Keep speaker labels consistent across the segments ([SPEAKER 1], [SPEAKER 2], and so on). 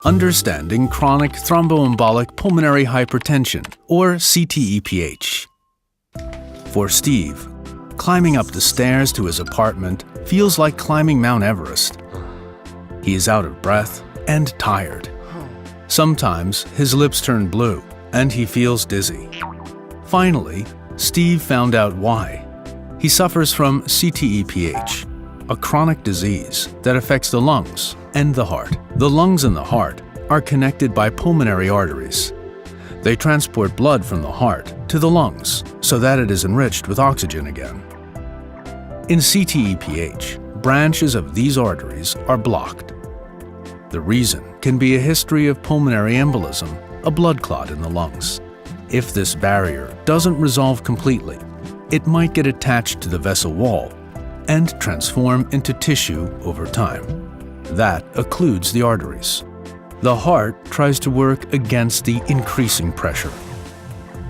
[SPEAKER 1] Understanding Chronic Thromboembolic Pulmonary Hypertension, or CTEPH. For Steve, climbing up the stairs to his apartment feels like climbing Mount Everest. He is out of breath and tired. Sometimes his lips turn blue and he feels dizzy. Finally, Steve found out why. He suffers from CTEPH, a chronic disease that affects the lungs and the heart. The lungs and the heart are connected by pulmonary arteries. They transport blood from the heart to the lungs so that it is enriched with oxygen again. In CTEPH, branches of these arteries are blocked. The reason can be a history of pulmonary embolism, a blood clot in the lungs. If this barrier doesn't resolve completely, it might get attached to the vessel wall and transform into tissue over time. That occludes the arteries. The heart tries to work against the increasing pressure.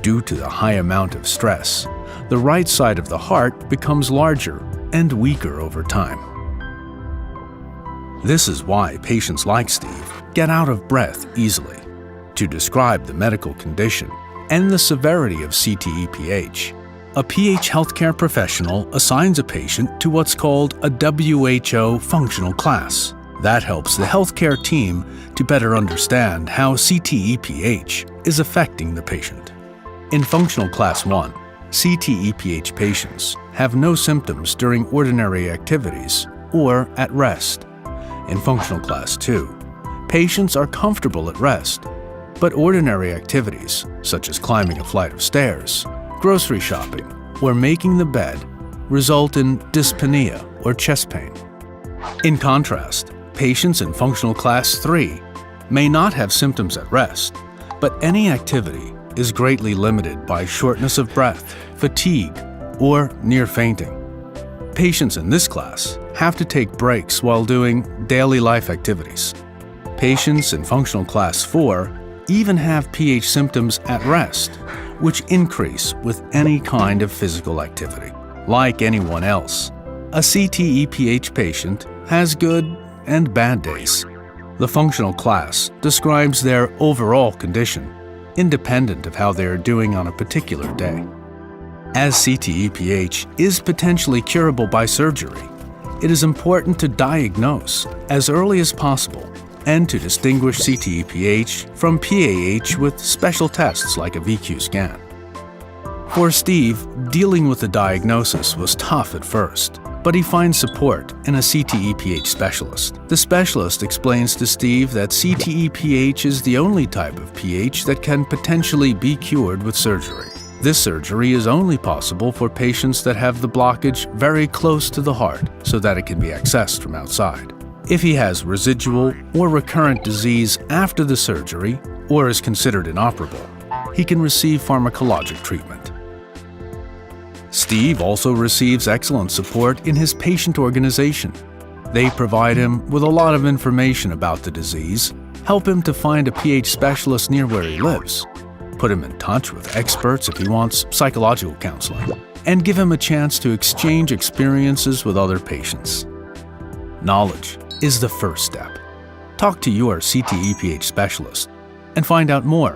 [SPEAKER 1] Due to the high amount of stress, the right side of the heart becomes larger and weaker over time. This is why patients like Steve get out of breath easily. To describe the medical condition and the severity of CTEPH, a PH healthcare professional assigns a patient to what's called a WHO functional class. That helps the healthcare team to better understand how CTEPH is affecting the patient. In functional class 1, CTEPH patients have no symptoms during ordinary activities or at rest. In functional class 2, patients are comfortable at rest, but ordinary activities, such as climbing a flight of stairs, grocery shopping, or making the bed, result in dyspnea or chest pain. In contrast, patients in functional class 3 may not have symptoms at rest, but any activity is greatly limited by shortness of breath, fatigue, or near fainting. Patients in this class have to take breaks while doing daily life activities. Patients in functional class 4 even have PH symptoms at rest, which increase with any kind of physical activity. Like anyone else, a CTEPH patient has good and bad days. The functional class describes their overall condition, independent of how they are doing on a particular day. As CTEPH is potentially curable by surgery, it is important to diagnose as early as possible and to distinguish CTEPH from PAH with special tests like a VQ scan. For Steve, dealing with the diagnosis was tough at first, but he finds support in a CTEPH specialist. The specialist explains to Steve that CTEPH is the only type of PH that can potentially be cured with surgery. This surgery is only possible for patients that have the blockage very close to the heart so that it can be accessed from outside. If he has residual or recurrent disease after the surgery or is considered inoperable, he can receive pharmacologic treatment. Steve also receives excellent support in his patient organization. They provide him with a lot of information about the disease, help him to find a PH specialist near where he lives, put him in touch with experts if he wants psychological counseling, and give him a chance to exchange experiences with other patients. Knowledge is the first step. Talk to your CTEPH specialist and find out more.